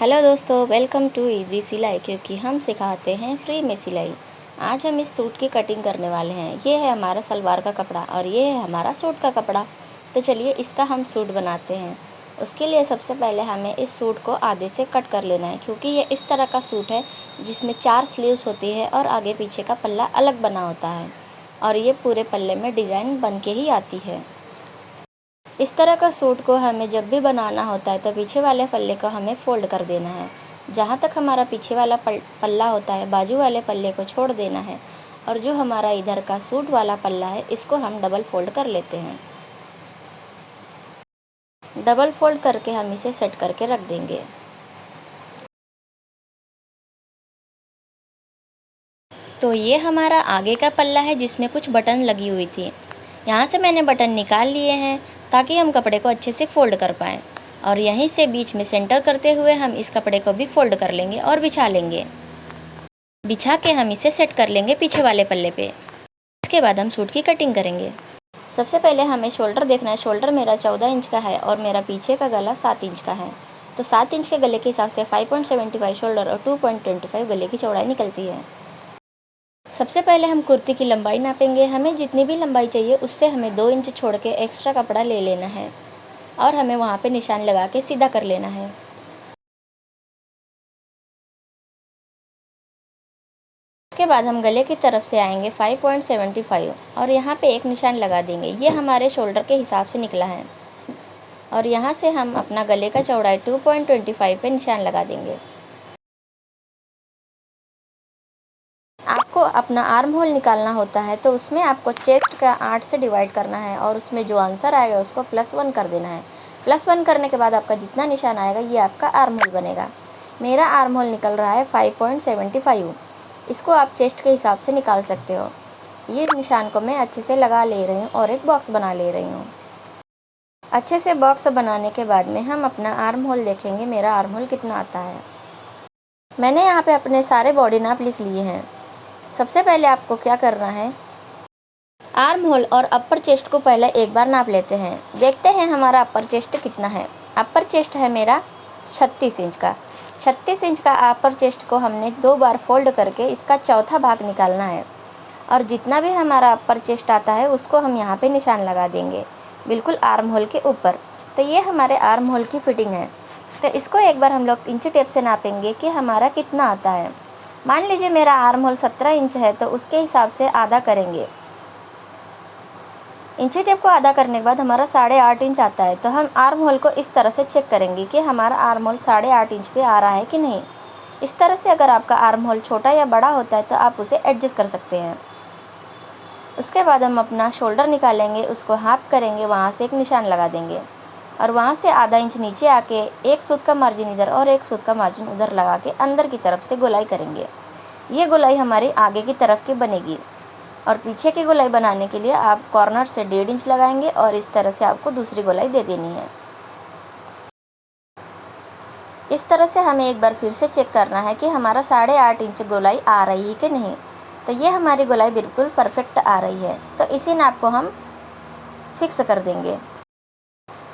Hello दोस्तों, welcome to easy सिलाई, क्योंकि हम सिखाते हैं फ्री में सिलाई। आज हम इस सूट की कटिंग करने वाले हैं। ये है हमारा सलवार का कपड़ा और ये है हमारा सूट का कपड़ा। तो चलिए इसका हम सूट बनाते हैं। उसके लिए सबसे पहले हमें इस सूट को आधे से कट कर लेना है, क्योंकि ये इस तरह का सूट है जिसमें 4 स्लीव्स होती है और आगे पीछे का पल्ला अलग बना होता है और ये पूरे पल्ले में डिज़ाइन बन के ही आती है। इस तरह का सूट को हमें जब भी बनाना होता है तो पीछे वाले पल्ले को हमें फ़ोल्ड कर देना है। जहाँ तक हमारा पीछे वाला पल्ला होता है, बाजू वाले पल्ले को छोड़ देना है और जो हमारा इधर का सूट वाला पल्ला है इसको हम डबल फ़ोल्ड कर लेते हैं। डबल फ़ोल्ड करके हम इसे सेट करके रख देंगे। तो ये हमारा आगे का पल्ला है जिसमें कुछ बटन लगी हुई थी। यहाँ से मैंने बटन निकाल लिए हैं ताकि हम कपड़े को अच्छे से फ़ोल्ड कर पाएँ। और यहीं से बीच में सेंटर करते हुए हम इस कपड़े को भी फ़ोल्ड कर लेंगे और बिछा लेंगे। बिछा के हम इसे सेट कर लेंगे पीछे वाले पल्ले पे। इसके बाद हम सूट की कटिंग करेंगे। सबसे पहले हमें शोल्डर देखना है। शोल्डर मेरा 14 इंच का है और मेरा पीछे का गला 7 इंच का है। तो 7 इंच के गले के हिसाब से 5.75 शोल्डर और 2.25 गले की चौड़ाई निकलती है। सबसे पहले हम कुर्ती की लंबाई नापेंगे। हमें जितनी भी लंबाई चाहिए उससे हमें 2 इंच छोड़ के एक्स्ट्रा कपड़ा ले लेना है और हमें वहाँ पे निशान लगा के सीधा कर लेना है। इसके बाद हम गले की तरफ से आएंगे 5.75 और यहाँ पे एक निशान लगा देंगे। ये हमारे शोल्डर के हिसाब से निकला है और यहाँ से हम अपना गले का चौड़ाई 2.25 पे निशान लगा देंगे। आपको अपना आर्म होल निकालना होता है तो उसमें आपको चेस्ट का 8 से डिवाइड करना है और उसमें जो आंसर आएगा उसको +1 कर देना है। +1 करने के बाद आपका जितना निशान आएगा ये आपका आर्म होल बनेगा। मेरा आर्म होल निकल रहा है 5.75। इसको आप चेस्ट के हिसाब से निकाल सकते हो। ये निशान को मैं अच्छे से लगा ले रही हूँ और एक बॉक्स बना ले रही हूँ। अच्छे से बॉक्स बनाने के बाद में हम अपना आर्म होल देखेंगे, मेरा आर्म होल कितना आता है। मैंने यहाँ पे अपने सारे बॉडी नाप लिख लिए हैं। सबसे पहले आपको क्या करना है, आर्म होल और अपर चेस्ट को पहले एक बार नाप लेते हैं। देखते हैं हमारा अपर चेस्ट कितना है। अपर चेस्ट है मेरा 36 इंच का। 36 इंच का अपर चेस्ट को हमने 2 बार फोल्ड करके इसका चौथा भाग निकालना है और जितना भी हमारा अपर चेस्ट आता है उसको हम यहाँ पे निशान लगा देंगे बिल्कुल आर्म होल के ऊपर। तो ये हमारे आर्म होल की फिटिंग है। तो इसको एक बार हम लोग इंची टेप से नापेंगे कि हमारा कितना आता है। मान लीजिए मेरा आर्म होल 17 इंच है तो उसके हिसाब से आधा करेंगे। इंची टेप को आधा करने के बाद हमारा 8.5 इंच आता है। तो हम आर्म होल को इस तरह से चेक करेंगे कि हमारा आर्म होल 8.5 इंच पे आ रहा है कि नहीं। इस तरह से अगर आपका आर्म होल छोटा या बड़ा होता है तो आप उसे एडजस्ट कर सकते हैं। उसके बाद हम अपना शोल्डर निकालेंगे, उसको हाफ करेंगे, वहाँ से एक निशान लगा देंगे और वहाँ से आधा इंच नीचे आके एक सूत का मार्जिन इधर और एक सूत का मार्जिन उधर लगा के अंदर की तरफ से गोलाई करेंगे। ये गोलाई हमारी आगे की तरफ की बनेगी और पीछे की गोलाई बनाने के लिए आप कॉर्नर से 1.5 इंच लगाएंगे और इस तरह से आपको दूसरी गोलाई दे देनी है। इस तरह से हमें एक बार फिर से चेक करना है कि हमारा 8.5 इंच गोलाई आ रही है कि नहीं। तो ये हमारी गोलाई बिल्कुल परफेक्ट आ रही है। तो इसी नाप को हम फिक्स कर देंगे।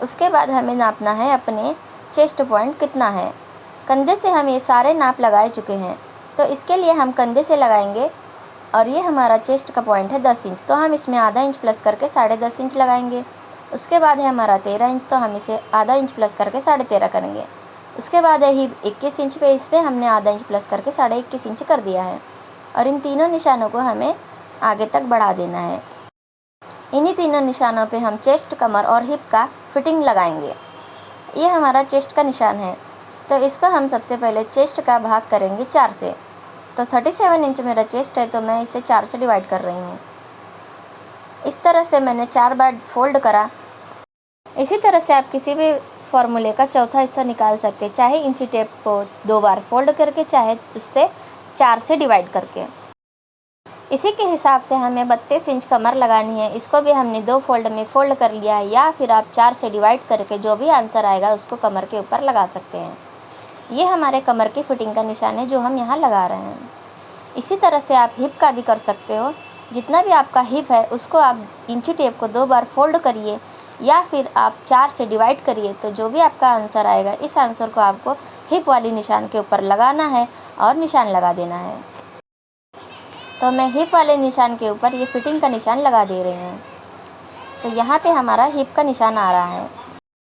उसके बाद हमें नापना है अपने चेस्ट पॉइंट कितना है। कंधे से हम ये सारे नाप लगाए चुके हैं तो इसके लिए हम कंधे से लगाएंगे और ये हमारा चेस्ट का पॉइंट है 10 इंच। तो हम इसमें आधा इंच प्लस करके 10.5 इंच लगाएंगे। उसके बाद है हमारा 13 इंच, तो हम इसे आधा इंच प्लस करके 13.5 करेंगे। उसके बाद है ही 21 इंच पे, इस पर हमने आधा इंच प्लस करके 21.5 इंच कर दिया है और इन तीनों निशानों को हमें आगे तक बढ़ा देना है। इन्हीं तीनों निशानों पे हम चेस्ट, कमर और हिप का फिटिंग लगाएंगे। ये हमारा चेस्ट का निशान है तो इसको हम सबसे पहले चेस्ट का भाग करेंगे 4 से। तो 37 इंच मेरा चेस्ट है तो मैं इसे 4 से डिवाइड कर रही हूँ। इस तरह से मैंने 4 बार फोल्ड करा। इसी तरह से आप किसी भी फॉर्मूले का चौथा हिस्सा निकाल सकते हैं, चाहे इंची टेप को 2 बार फोल्ड करके, चाहे उससे 4 से डिवाइड करके। इसी के हिसाब से हमें 32 इंच कमर लगानी है। इसको भी हमने 2 फोल्ड में फोल्ड कर लिया है या फिर आप 4 से डिवाइड करके जो भी आंसर आएगा उसको कमर के ऊपर लगा सकते हैं। ये हमारे कमर की फिटिंग का निशान है जो हम यहाँ लगा रहे हैं। इसी तरह से आप हिप का भी कर सकते हो। जितना भी आपका हिप है उसको आप इंची टेप को 2 बार फोल्ड करिए या फिर आप 4 से डिवाइड करिए। तो जो भी आपका आंसर आएगा इस आंसर को आपको हिप वाली निशान के ऊपर लगाना है और निशान लगा देना है। तो मैं हिप वाले निशान के ऊपर ये फिटिंग का निशान लगा दे रही हूँ। तो यहाँ पे हमारा हिप का निशान आ रहा है।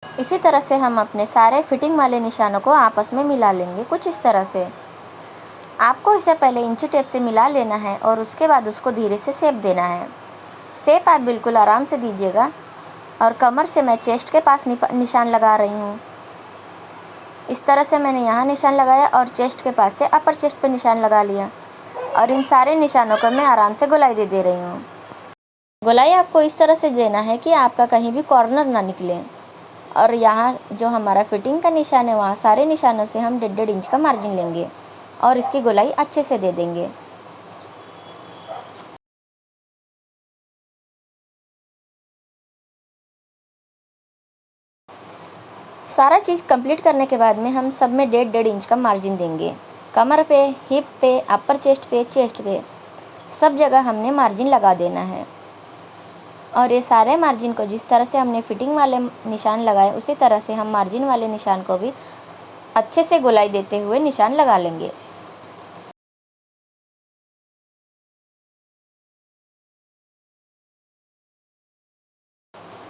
इसी तरह से हम अपने सारे फिटिंग वाले निशानों को आपस में मिला लेंगे, कुछ इस तरह से। आपको इसे पहले इंची टेप से मिला लेना है और उसके बाद उसको धीरे से शेप देना है। शेप आप बिल्कुल आराम से दीजिएगा। और कमर से मैं चेस्ट के पास निशान लगा रही हूँ। इस तरह से मैंने यहाँ निशान लगाया और चेस्ट के पास से अपर चेस्ट पे निशान लगा लिया। और इन सारे निशानों को मैं आराम से गोलाई दे रही हूँ। गोलाई आपको इस तरह से देना है कि आपका कहीं भी कॉर्नर ना निकले। और यहाँ जो हमारा फिटिंग का निशान है वहाँ सारे निशानों से हम 1.5 इंच का मार्जिन लेंगे और इसकी गोलाई अच्छे से दे देंगे। सारा चीज़ कंप्लीट करने के बाद में हम सब में 1.5 इंच का मार्जिन देंगे। कमर पे, हिप पे, अपर चेस्ट पे, चेस्ट पे, सब जगह हमने मार्जिन लगा देना है। और ये सारे मार्जिन को जिस तरह से हमने फिटिंग वाले निशान लगाए उसी तरह से हम मार्जिन वाले निशान को भी अच्छे से गोलाई देते हुए निशान लगा लेंगे।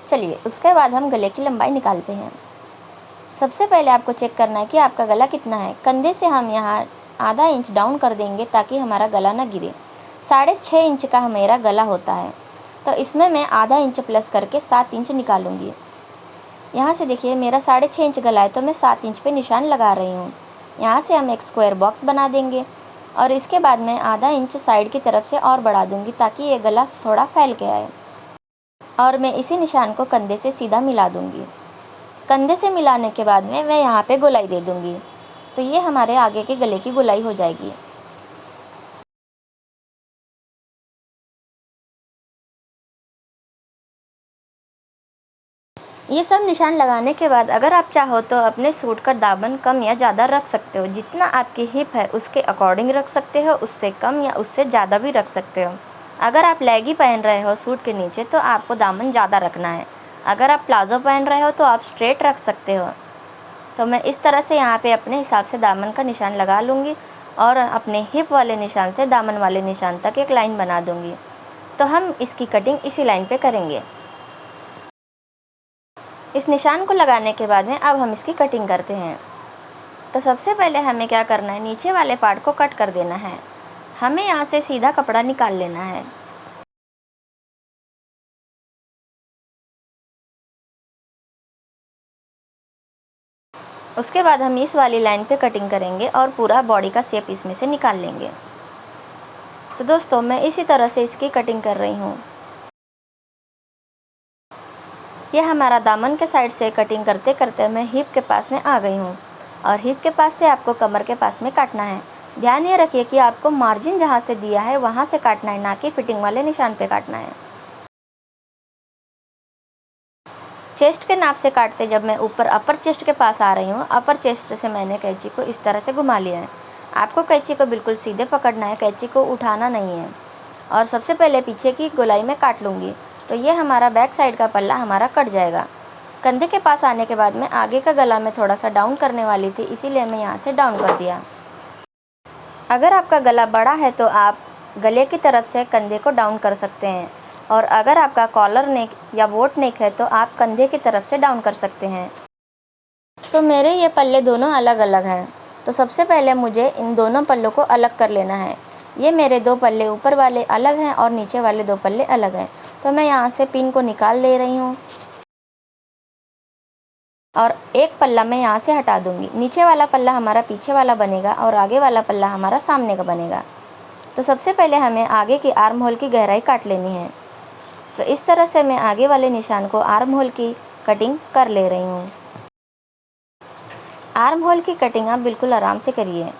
चलिए, उसके बाद हम गले की लंबाई निकालते हैं। सबसे पहले आपको चेक करना है कि आपका गला कितना है। कंधे से हम यहाँ आधा इंच डाउन कर देंगे ताकि हमारा गला ना गिरे। 6.5 इंच का मेरा गला होता है, तो इसमें मैं आधा इंच प्लस करके 7 इंच निकालूंगी। यहाँ से देखिए मेरा 6.5 इंच गला है, तो मैं 7 इंच पे निशान लगा रही हूँ। यहाँ से हम एक स्क्वायर बॉक्स बना देंगे और इसके बाद मैं आधा इंच साइड की तरफ से और बढ़ा दूँगी ताकि ये गला थोड़ा फैल के आए। और मैं इसी निशान को कंधे से सीधा मिला दूँगी। कंधे से मिलाने के बाद में मैं यहाँ पे गोलाई दे दूँगी। तो ये हमारे आगे के गले की गोलाई हो जाएगी। ये सब निशान लगाने के बाद अगर आप चाहो तो अपने सूट का दामन कम या ज़्यादा रख सकते हो। जितना आपकी हिप है उसके अकॉर्डिंग रख सकते हो, उससे कम या उससे ज़्यादा भी रख सकते हो। अगर आप लेगी पहन रहे हो सूट के नीचे तो आपको दामन ज़्यादा रखना है। अगर आप प्लाज़ो पहन रहे हो तो आप स्ट्रेट रख सकते हो। तो मैं इस तरह से यहाँ पे अपने हिसाब से दामन का निशान लगा लूँगी और अपने हिप वाले निशान से दामन वाले निशान तक एक लाइन बना दूँगी। तो हम इसकी कटिंग इसी लाइन पे करेंगे। इस निशान को लगाने के बाद में अब हम इसकी कटिंग करते हैं। तो सबसे पहले हमें क्या करना है, नीचे वाले पार्ट को कट कर देना है। हमें यहाँ से सीधा कपड़ा निकाल लेना है। उसके बाद हम इस वाली लाइन पे कटिंग करेंगे और पूरा बॉडी का शेप इसमें से निकाल लेंगे। तो दोस्तों मैं इसी तरह से इसकी कटिंग कर रही हूँ। ये हमारा दामन के साइड से कटिंग करते करते मैं हिप के पास में आ गई हूँ और हिप के पास से आपको कमर के पास में काटना है। ध्यान ये रखिए कि आपको मार्जिन जहाँ से दिया है वहाँ से काटना है, ना कि फिटिंग वाले निशान पे काटना है। चेस्ट के नाप से काटते जब मैं ऊपर अपर चेस्ट के पास आ रही हूँ, अपर चेस्ट से मैंने कैंची को इस तरह से घुमा लिया है। आपको कैंची को बिल्कुल सीधे पकड़ना है, कैंची को उठाना नहीं है। और सबसे पहले पीछे की गोलाई में काट लूँगी। तो ये हमारा बैक साइड का पल्ला हमारा कट जाएगा। कंधे के पास आने के बाद में आगे का गला मैं थोड़ा सा डाउन करने वाली थी, इसीलिए मैं यहाँ से डाउन कर दिया। अगर आपका गला बड़ा है तो आप गले की तरफ से कंधे को डाउन कर सकते हैं, और अगर आपका कॉलर नेक या बोट नेक है तो आप कंधे की तरफ से डाउन कर सकते हैं। तो मेरे ये पल्ले दोनों अलग अलग हैं, तो सबसे पहले मुझे इन दोनों पल्लों को अलग कर लेना है। ये मेरे 2 पल्ले ऊपर वाले अलग हैं और नीचे वाले 2 पल्ले अलग हैं। तो मैं यहाँ से पिन को निकाल ले रही हूँ और एक पल्ला मैं यहाँ से हटा दूँगी। नीचे वाला पल्ला हमारा पीछे वाला बनेगा और आगे वाला पल्ला हमारा सामने का बनेगा। तो सबसे पहले हमें आगे की आर्म होल की गहराई काट लेनी है। तो इस तरह से मैं आगे वाले निशान को आर्म होल की कटिंग कर ले रही हूँ। आर्म होल की कटिंग आप बिल्कुल आराम से करिए।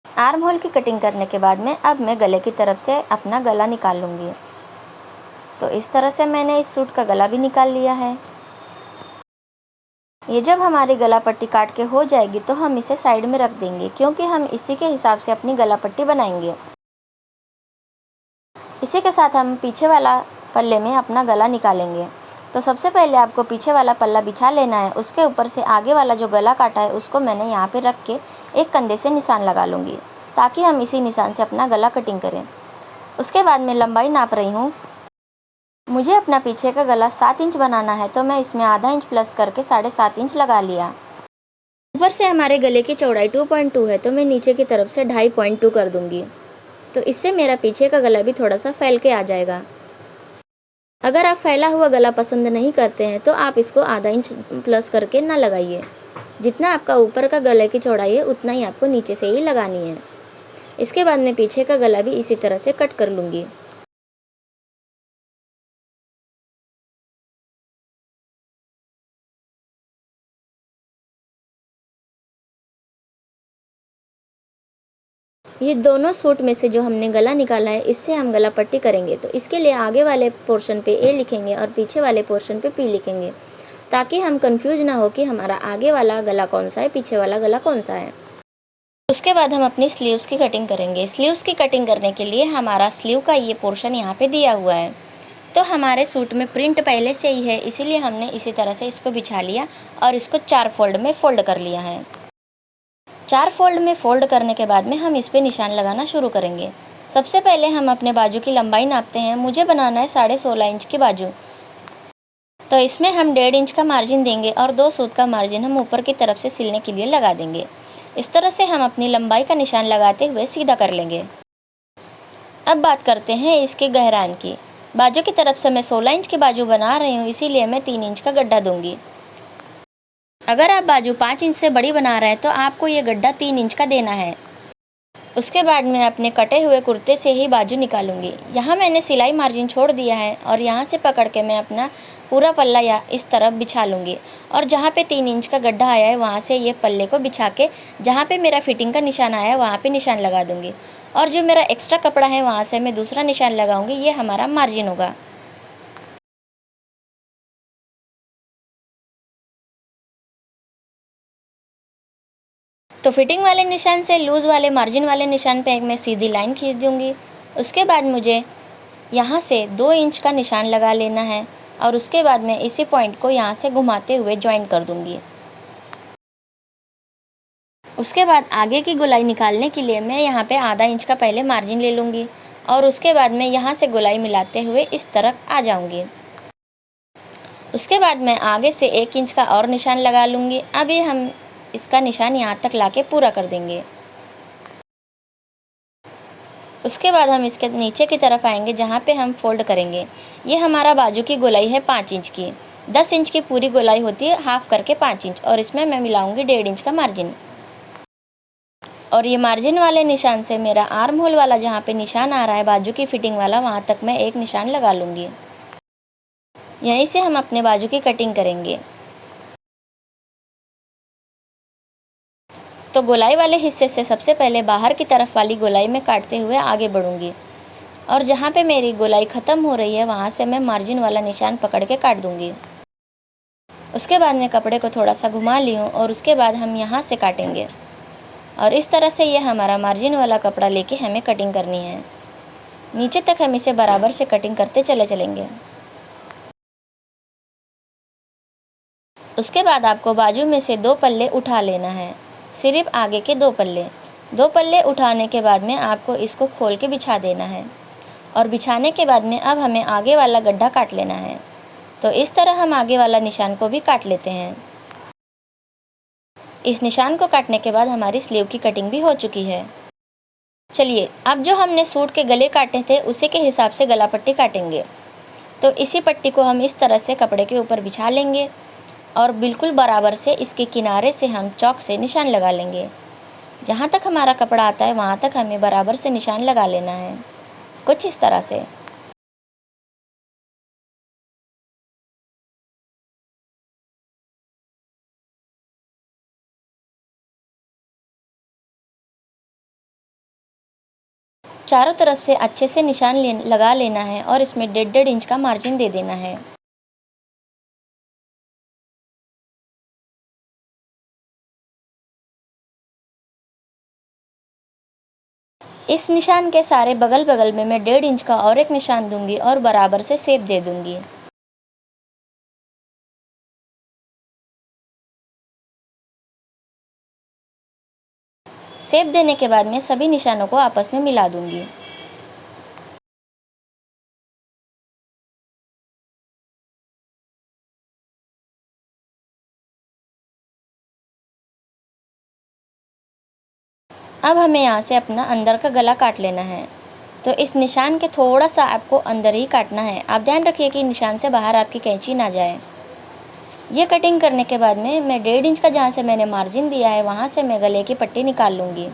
आर्म होल की कटिंग करने के बाद में अब मैं गले की तरफ से अपना गला निकाल लूँगी। तो इस तरह से मैंने इस सूट का गला भी निकाल लिया है। ये जब हमारी गला पट्टी काट के हो जाएगी तो हम इसे साइड में रख देंगे, क्योंकि हम इसी के हिसाब से अपनी गला पट्टी बनाएंगे। इसी के साथ हम पीछे वाला पल्ले में अपना गला निकालेंगे। तो सबसे पहले आपको पीछे वाला पल्ला बिछा लेना है। उसके ऊपर से आगे वाला जो गला काटा है उसको मैंने यहाँ पे रख के एक कंधे से निशान लगा लूँगी, ताकि हम इसी निशान से अपना गला कटिंग करें। उसके बाद मैं लंबाई नाप रही हूँ। मुझे अपना पीछे का गला 7 इंच बनाना है, तो मैं इसमें आधा इंच प्लस करके 7.5 इंच लगा लिया। ऊपर से हमारे गले की चौड़ाई 2.2 है, तो मैं नीचे की तरफ से 2.5 कर दूँगी। तो इससे मेरा पीछे का गला भी थोड़ा सा फैल के आ जाएगा। अगर आप फैला हुआ गला पसंद नहीं करते हैं तो आप इसको आधा इंच प्लस करके ना लगाइए। जितना आपका ऊपर का गले की चौड़ाई है उतना ही आपको नीचे से ही लगानी है। इसके बाद मैं पीछे का गला भी इसी तरह से कट कर लूँगी। ये दोनों सूट में से जो हमने गला निकाला है, इससे हम गला पट्टी करेंगे। तो इसके लिए आगे वाले पोर्शन पे ए लिखेंगे और पीछे वाले पोर्शन पे पी लिखेंगे, ताकि हम कंफ्यूज ना हो कि हमारा आगे वाला गला कौन सा है, पीछे वाला गला कौन सा है। उसके बाद हम अपनी स्लीव्स की कटिंग करेंगे। स्लीव्स की कटिंग करने के लिए हमारा स्लीव का ये पोर्शन यहाँ पे दिया हुआ है। तो हमारे सूट में प्रिंट पहले से ही है, इसीलिए हमने इसी तरह से इसको बिछा लिया और इसको 4 फोल्ड में फोल्ड कर लिया है। 4 फोल्ड में फोल्ड करने के बाद में हम इस पे निशान लगाना शुरू करेंगे। सबसे पहले हम अपने बाजू की लंबाई नापते हैं। मुझे बनाना है 16.5 इंच की बाजू, तो इसमें हम 1.5 इंच का मार्जिन देंगे और 2 सूत का मार्जिन हम ऊपर की तरफ से सिलने के लिए लगा देंगे। इस तरह से हम अपनी लंबाई का निशान लगाते हुए सीधा कर लेंगे। अब बात करते हैं इसके गहराई की। बाजू की तरफ से मैं 16 इंच की बाजू बना रही हूँ, इसीलिए मैं 3 इंच का गड्ढा दूंगी। अगर आप बाजू 5 इंच से बड़ी बना रहे हैं तो आपको ये गड्ढा 3 इंच का देना है। उसके बाद मैं अपने कटे हुए कुर्ते से ही बाजू निकालूंगी। यहाँ मैंने सिलाई मार्जिन छोड़ दिया है और यहाँ से पकड़ के मैं अपना पूरा पल्ला या इस तरफ बिछा लूँगी और जहाँ पे 3 इंच का गड्ढा आया है वहाँ से ये पल्ले को बिछा के जहाँ पे मेरा फिटिंग का निशान आया है वहाँ पे निशान लगा दूँगी और जो मेरा एक्स्ट्रा कपड़ा है वहाँ से मैं दूसरा निशान लगाऊँगी। ये हमारा मार्जिन होगा। तो फिटिंग वाले निशान से लूज़ वाले मार्जिन वाले निशान पे मैं सीधी लाइन खींच दूँगी। उसके बाद मुझे यहाँ से 2 इंच का निशान लगा लेना है और उसके बाद मैं इसी पॉइंट को यहाँ से घुमाते हुए जॉइंट कर दूँगी। उसके बाद आगे की गोलाई निकालने के लिए मैं यहाँ पे आधा इंच का पहले मार्जिन ले लूँगी और उसके बाद मैं यहाँ से गोलाई मिलाते हुए इस तरफ आ जाऊँगी। उसके बाद मैं आगे से 1 इंच का और निशान लगा लूँगी। अभी हम इसका निशान यहाँ तक लाके पूरा कर देंगे। उसके बाद हम इसके नीचे की तरफ आएंगे जहाँ पे हम फोल्ड करेंगे। ये हमारा बाजू की गोलाई है 5 इंच की। 10 इंच की पूरी गोलाई होती है, हाफ करके 5 इंच, और इसमें मैं मिलाऊंगी 1.5 इंच का मार्जिन। और ये मार्जिन वाले निशान से मेरा आर्म होल वाला जहाँ पे निशान आ रहा है बाजू की फिटिंग वाला, वहाँ तक मैं एक निशान लगा लूँगी। यहीं से हम अपने बाजू की कटिंग करेंगे। तो गोलाई वाले हिस्से से सबसे पहले बाहर की तरफ वाली गोलाई में काटते हुए आगे बढ़ूँगी और जहाँ पे मेरी गोलाई ख़त्म हो रही है वहाँ से मैं मार्जिन वाला निशान पकड़ के काट दूँगी। उसके बाद मैं कपड़े को थोड़ा सा घुमा ली हूँ और उसके बाद हम यहाँ से काटेंगे और इस तरह से ये हमारा मार्जिन वाला कपड़ा लेके हमें कटिंग करनी है। नीचे तक हम इसे बराबर से कटिंग करते चले चलेंगे। उसके बाद आपको बाजू में से 2 पल्ले उठा लेना है, सिर्फ आगे के 2 पल्ले। 2 पल्ले उठाने के बाद में आपको इसको खोल के बिछा देना है और बिछाने के बाद में अब हमें आगे वाला गड्ढा काट लेना है। तो इस तरह हम आगे वाला निशान को भी काट लेते हैं। इस निशान को काटने के बाद हमारी स्लीव की कटिंग भी हो चुकी है। चलिए अब जो हमने सूट के गले काटे थे उसी के हिसाब से गला पट्टी काटेंगे। तो इसी पट्टी को हम इस तरह से कपड़े के ऊपर बिछा लेंगे और बिल्कुल बराबर से इसके किनारे से हम चॉक से निशान लगा लेंगे। जहाँ तक हमारा कपड़ा आता है वहाँ तक हमें बराबर से निशान लगा लेना है, कुछ इस तरह से। चारों तरफ से अच्छे से निशान लगा लेना है और इसमें 1.5 इंच का मार्जिन दे देना है। इस निशान के सारे बगल बगल में मैं 1.5 इंच का और एक निशान दूंगी और बराबर से शेप दे दूंगी। शेप देने के बाद मैं सभी निशानों को आपस में मिला दूंगी। अब हमें यहाँ से अपना अंदर का गला काट लेना है। तो इस निशान के थोड़ा सा आपको अंदर ही काटना है। आप ध्यान रखिए कि निशान से बाहर आपकी कैंची ना जाए। ये कटिंग करने के बाद में मैं 1.5 इंच का जहाँ से मैंने मार्जिन दिया है वहाँ से मैं गले की पट्टी निकाल लूँगी।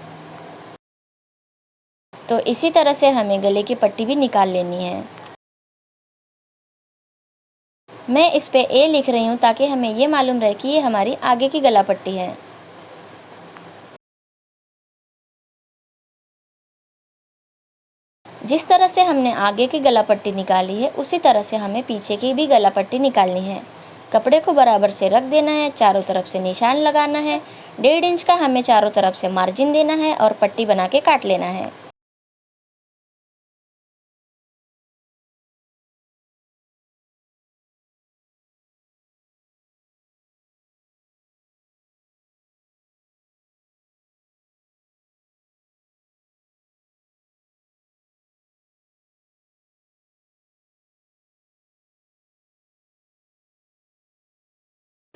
तो इसी तरह से हमें गले की पट्टी भी निकाल लेनी है। मैं इस पे ए लिख रही हूँ ताकि हमें ये मालूम रहे कि ये हमारी आगे की गला पट्टी है। जिस तरह से हमने आगे की गला पट्टी निकाली है उसी तरह से हमें पीछे की भी गला पट्टी निकालनी है। कपड़े को बराबर से रख देना है, चारों तरफ से निशान लगाना है, 1.5 इंच का हमें चारों तरफ से मार्जिन देना है और पट्टी बना के काट लेना है।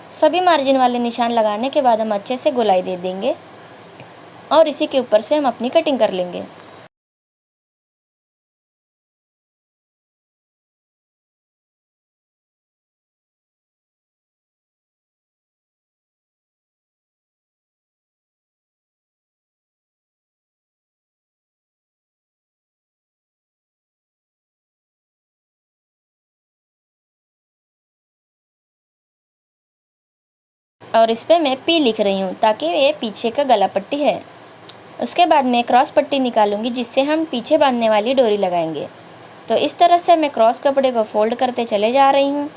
सभी मार्जिन वाले निशान लगाने के बाद हम अच्छे से गोलाई दे देंगे और इसी के ऊपर से हम अपनी कटिंग कर लेंगे। और इस पे मैं पी लिख रही हूँ ताकि ये पीछे का गला पट्टी है। उसके बाद मैं क्रॉस पट्टी निकालूंगी जिससे हम पीछे बांधने वाली डोरी लगाएंगे। तो इस तरह से मैं क्रॉस कपड़े को फोल्ड करते चले जा रही हूँ।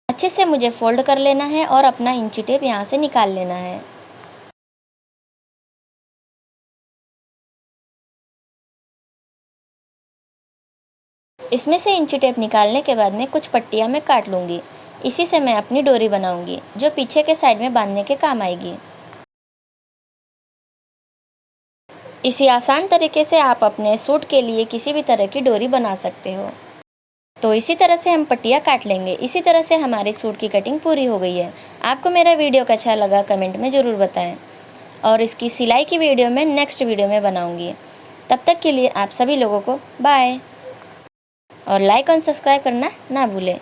अच्छे से मुझे फोल्ड कर लेना है और अपना इंची टेप यहाँ से निकाल लेना है। इसमें से इंची टेप निकालने के बाद में कुछ पट्टियाँ मैं काट लूँगी। इसी से मैं अपनी डोरी बनाऊँगी जो पीछे के साइड में बांधने के काम आएगी। इसी आसान तरीके से आप अपने सूट के लिए किसी भी तरह की डोरी बना सकते हो। तो इसी तरह से हम पट्टियाँ काट लेंगे। इसी तरह से हमारे सूट की कटिंग पूरी हो गई है। आपको मेरा वीडियो अच्छा लगा कमेंट में ज़रूर बताएं और इसकी सिलाई की वीडियो मैं नेक्स्ट वीडियो में बनाऊँगी। तब तक के लिए आप सभी लोगों को बाय और लाइक और सब्सक्राइब करना ना भूलें।